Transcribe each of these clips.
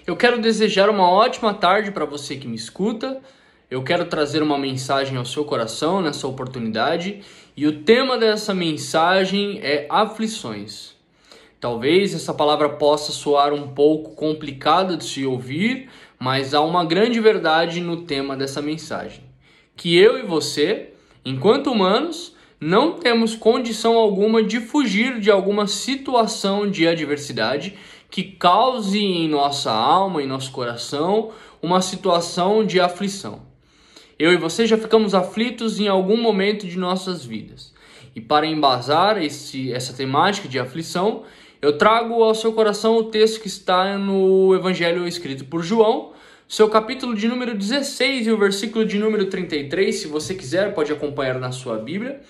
Eu quero desejar uma ótima tarde para você que me escuta. Eu quero trazer uma mensagem ao seu coração nessa oportunidade e o tema dessa mensagem é aflições. Talvez essa palavra possa soar um pouco complicada de se ouvir, mas há uma grande verdade no tema dessa mensagem. Que eu e você, enquanto humanos, não temos condição alguma de fugir de alguma situação de adversidade que cause em nossa alma, em nosso coração, uma situação de aflição. Eu e você já ficamos aflitos em algum momento de nossas vidas. E para embasar essa temática de aflição, eu trago ao seu coração o texto que está no Evangelho escrito por João, seu capítulo de número 16 e o versículo de número 33. Se você quiser, pode acompanhar na sua Bíblia.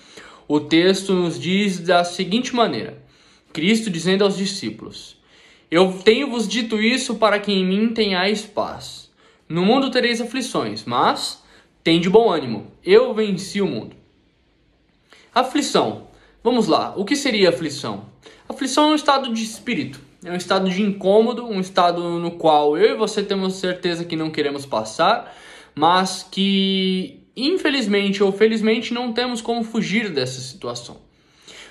O texto nos diz da seguinte maneira: Cristo dizendo aos discípulos: Eu tenho-vos dito isso para que em mim tenhais paz. No mundo tereis aflições, mas tende bom ânimo. Eu venci o mundo. Aflição. Vamos lá. O que seria aflição? Aflição é um estado de espírito. É um estado de incômodo, um estado no qual eu e você temos certeza que não queremos passar, mas que, infelizmente ou felizmente, não temos como fugir dessa situação.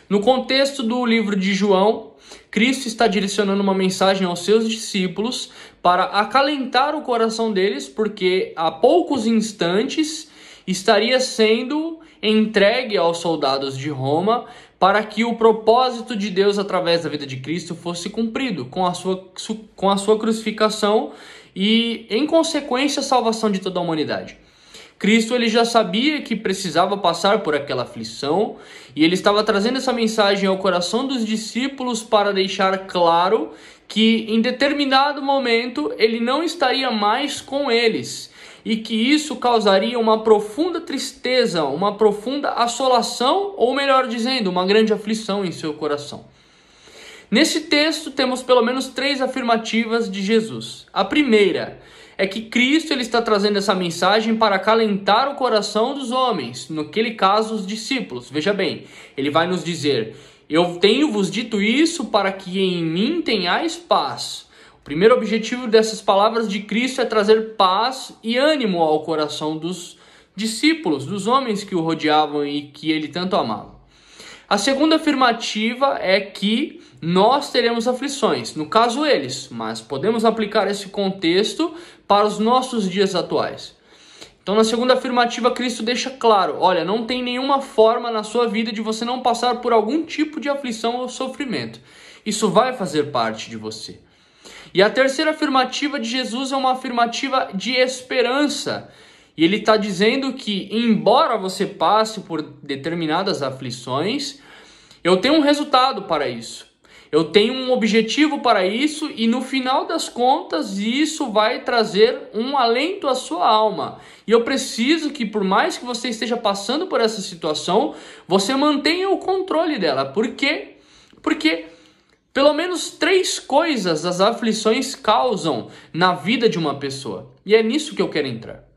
No contexto do livro de João, Cristo está direcionando uma mensagem aos seus discípulos para acalentar o coração deles, porque há poucos instantes estaria sendo entregue aos soldados de Roma para que o propósito de Deus através da vida de Cristo fosse cumprido com a sua crucificação e, em consequência, a salvação de toda a humanidade. Cristo ele já sabia que precisava passar por aquela aflição e ele estava trazendo essa mensagem ao coração dos discípulos para deixar claro que em determinado momento ele não estaria mais com eles e que isso causaria uma profunda tristeza, uma profunda assolação, ou melhor dizendo, uma grande aflição em seu coração. Nesse texto temos pelo menos 3 afirmativas de Jesus. A primeira é que Cristo ele está trazendo essa mensagem para acalentar o coração dos homens, naquele caso os discípulos. Veja bem, ele vai nos dizer: Eu tenho-vos dito isso para que em mim tenhais paz. O primeiro objetivo dessas palavras de Cristo é trazer paz e ânimo ao coração dos discípulos, dos homens que o rodeavam e que ele tanto amava. A segunda afirmativa é que nós teremos aflições, no caso eles, mas podemos aplicar esse contexto para os nossos dias atuais. Então, na segunda afirmativa, Cristo deixa claro: olha, não tem nenhuma forma na sua vida de você não passar por algum tipo de aflição ou sofrimento. Isso vai fazer parte de você. E a terceira afirmativa de Jesus é uma afirmativa de esperança. E ele está dizendo que, embora você passe por determinadas aflições, eu tenho um resultado para isso. Eu tenho um objetivo para isso e no final das contas isso vai trazer um alento à sua alma. E eu preciso que, por mais que você esteja passando por essa situação, você mantenha o controle dela. Por quê? Porque pelo menos 3 coisas as aflições causam na vida de uma pessoa. E é nisso que eu quero entrar.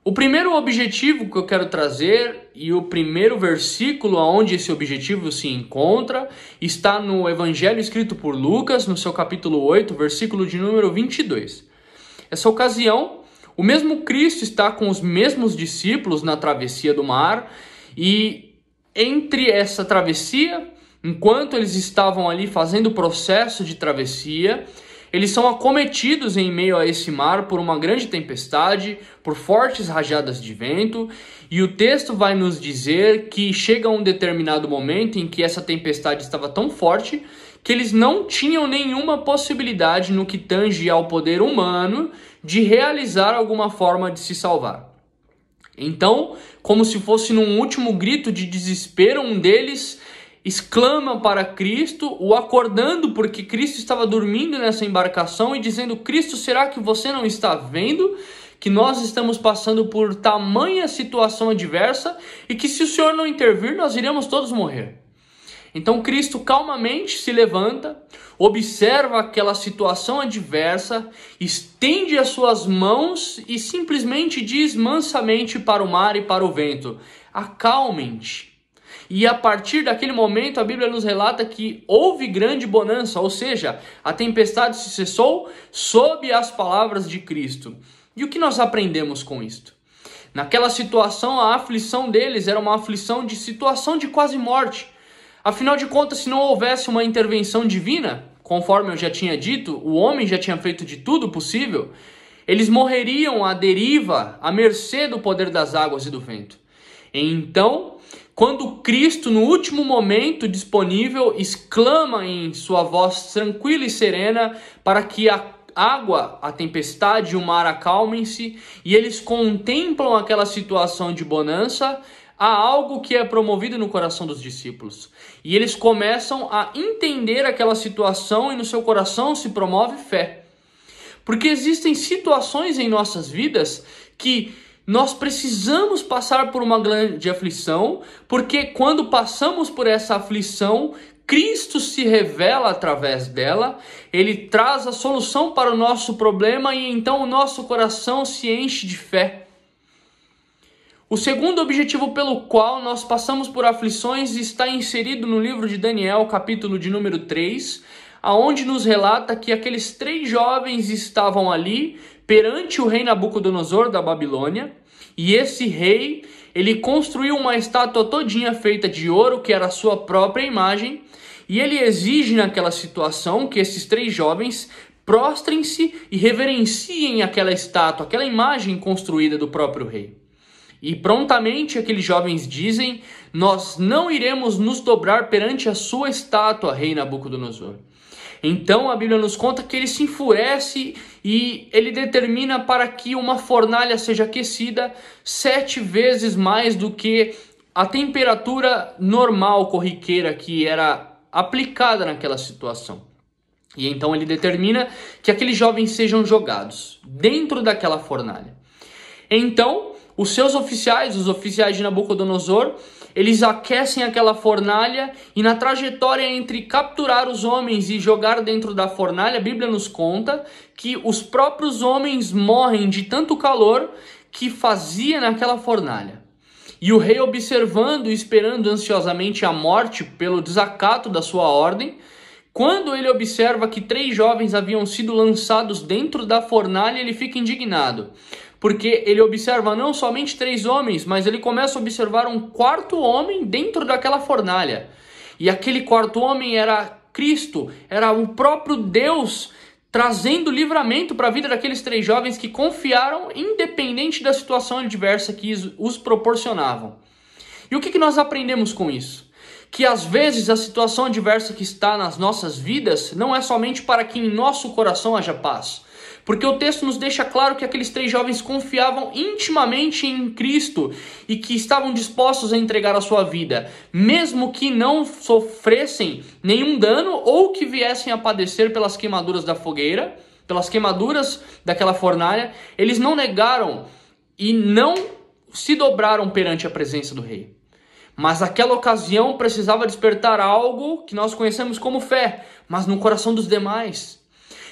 O primeiro objetivo que eu quero trazer e o primeiro versículo onde esse objetivo se encontra está no Evangelho escrito por Lucas, no seu capítulo 8, versículo de número 22. Essa ocasião, o mesmo Cristo está com os mesmos discípulos na travessia do mar e entre essa travessia, enquanto eles estavam ali fazendo o processo de travessia, eles são acometidos em meio a esse mar por uma grande tempestade, por fortes rajadas de vento, e o texto vai nos dizer que chega um determinado momento em que essa tempestade estava tão forte que eles não tinham nenhuma possibilidade no que tange ao poder humano de realizar alguma forma de se salvar. Então, como se fosse num último grito de desespero, um deles exclama para Cristo, o acordando porque Cristo estava dormindo nessa embarcação e dizendo: Cristo, será que você não está vendo que nós estamos passando por tamanha situação adversa e que se o Senhor não intervir, nós iremos todos morrer? Então Cristo calmamente se levanta, observa aquela situação adversa, estende as suas mãos e simplesmente diz mansamente para o mar e para o vento: acalmem-te. E a partir daquele momento a Bíblia nos relata que houve grande bonança, ou seja, a tempestade se cessou sob as palavras de Cristo. E o que nós aprendemos com isto? Naquela situação, a aflição deles era uma aflição de situação de quase morte. Afinal de contas, se não houvesse uma intervenção divina, conforme eu já tinha dito, o homem já tinha feito de tudo possível, eles morreriam à deriva, à mercê do poder das águas e do vento. Então, quando Cristo, no último momento disponível, exclama em sua voz tranquila e serena para que a água, a tempestade e o mar acalmem-se, e eles contemplam aquela situação de bonança, há algo que é promovido no coração dos discípulos. E eles começam a entender aquela situação e no seu coração se promove fé. Porque existem situações em nossas vidas que nós precisamos passar por uma grande aflição, porque quando passamos por essa aflição, Cristo se revela através dela, Ele traz a solução para o nosso problema e então o nosso coração se enche de fé. O segundo objetivo pelo qual nós passamos por aflições está inserido no livro de Daniel, capítulo de número 3, aonde nos relata que aqueles 3 jovens estavam ali perante o rei Nabucodonosor da Babilônia, e esse rei, ele construiu uma estátua todinha feita de ouro, que era a sua própria imagem, e ele exige naquela situação que esses 3 jovens prostrem-se e reverenciem aquela estátua, aquela imagem construída do próprio rei. E prontamente aqueles jovens dizem: nós não iremos nos dobrar perante a sua estátua, rei Nabucodonosor. Então a Bíblia nos conta que ele se enfurece e ele determina para que uma fornalha seja aquecida 7 vezes mais do que a temperatura normal, corriqueira, que era aplicada naquela situação. E então ele determina que aqueles jovens sejam jogados dentro daquela fornalha. Então os seus oficiais, os oficiais de Nabucodonosor, eles aquecem aquela fornalha e na trajetória entre capturar os homens e jogar dentro da fornalha, a Bíblia nos conta que os próprios homens morrem de tanto calor que fazia naquela fornalha. E o rei, observando e esperando ansiosamente a morte pelo desacato da sua ordem, quando ele observa que 3 jovens haviam sido lançados dentro da fornalha, ele fica indignado. Porque ele observa não somente 3 homens, mas ele começa a observar um 4º homem dentro daquela fornalha. E aquele 4º homem era Cristo, era o próprio Deus trazendo livramento para a vida daqueles 3 jovens que confiaram independente da situação adversa que os proporcionavam. E o que nós aprendemos com isso? Que às vezes a situação adversa que está nas nossas vidas não é somente para que em nosso coração haja paz. Porque o texto nos deixa claro que aqueles 3 jovens confiavam intimamente em Cristo e que estavam dispostos a entregar a sua vida, mesmo que não sofressem nenhum dano ou que viessem a padecer pelas queimaduras da fogueira, pelas queimaduras daquela fornalha. Eles não negaram e não se dobraram perante a presença do rei. Mas aquela ocasião precisava despertar algo que nós conhecemos como fé, mas no coração dos demais.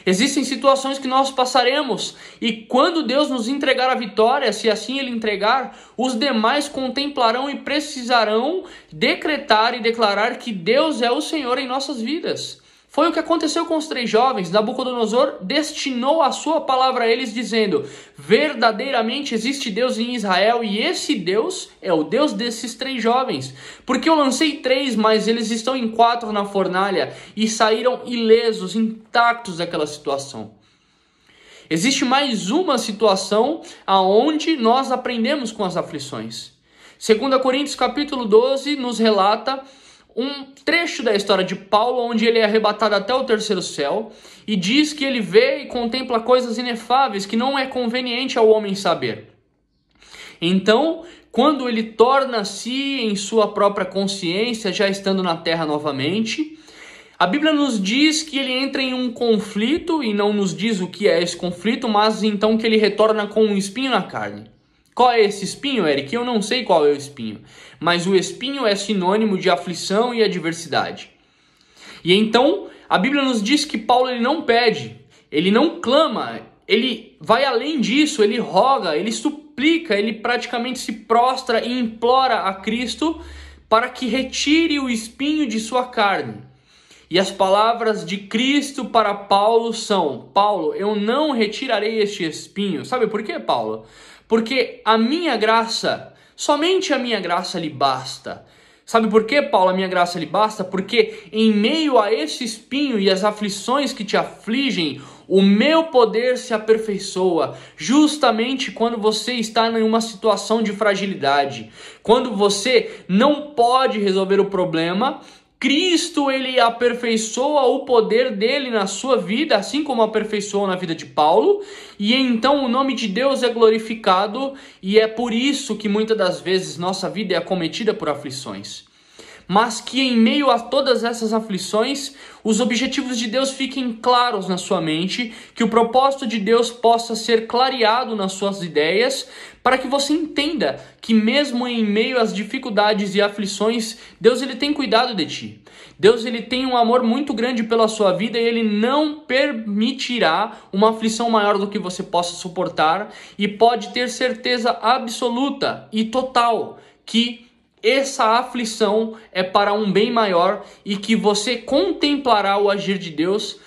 Existem situações que nós passaremos e quando Deus nos entregar a vitória, se assim Ele entregar, os demais contemplarão e precisarão decretar e declarar que Deus é o Senhor em nossas vidas. Foi o que aconteceu com os 3 jovens. Nabucodonosor destinou a sua palavra a eles dizendo: verdadeiramente existe Deus em Israel e esse Deus é o Deus desses 3 jovens. Porque eu lancei 3, mas eles estão em 4 na fornalha e saíram ilesos, intactos daquela situação. Existe mais uma situação aonde nós aprendemos com as aflições. 2 Coríntios capítulo 12 nos relata um trecho da história de Paulo, onde ele é arrebatado até o 3º céu, e diz que ele vê e contempla coisas inefáveis que não é conveniente ao homem saber. Então, quando ele torna-se em sua própria consciência, já estando na terra novamente, a Bíblia nos diz que ele entra em um conflito, e não nos diz o que é esse conflito, mas então que ele retorna com um espinho na carne. Qual é esse espinho, Eric? Eu não sei qual é o espinho, mas o espinho é sinônimo de aflição e adversidade. E então, a Bíblia nos diz que Paulo ele não pede, ele não clama, ele vai além disso, ele roga, ele suplica, ele praticamente se prostra e implora a Cristo para que retire o espinho de sua carne. E as palavras de Cristo para Paulo são: Paulo, eu não retirarei este espinho. Sabe por quê, Paulo? Porque a minha graça, somente a minha graça lhe basta. Sabe por quê, Paulo, a minha graça lhe basta? Porque em meio a esse espinho e as aflições que te afligem, o meu poder se aperfeiçoa justamente quando você está em uma situação de fragilidade. Quando você não pode resolver o problema, Cristo, ele aperfeiçoa o poder dele na sua vida, assim como aperfeiçoou na vida de Paulo, e então o nome de Deus é glorificado, e é por isso que muitas das vezes nossa vida é acometida por aflições. Mas que em meio a todas essas aflições, os objetivos de Deus fiquem claros na sua mente, que o propósito de Deus possa ser clareado nas suas ideias, para que você entenda que mesmo em meio às dificuldades e aflições, Deus ele tem cuidado de ti. Deus ele tem um amor muito grande pela sua vida e ele não permitirá uma aflição maior do que você possa suportar, e pode ter certeza absoluta e total que essa aflição é para um bem maior e que você contemplará o agir de Deus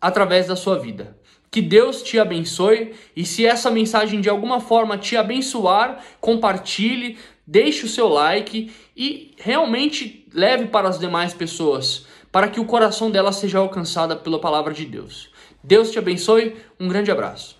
através da sua vida. Que Deus te abençoe, e se essa mensagem de alguma forma te abençoar, compartilhe, deixe o seu like e realmente leve para as demais pessoas, para que o coração delas seja alcançado pela palavra de Deus. Deus te abençoe, um grande abraço.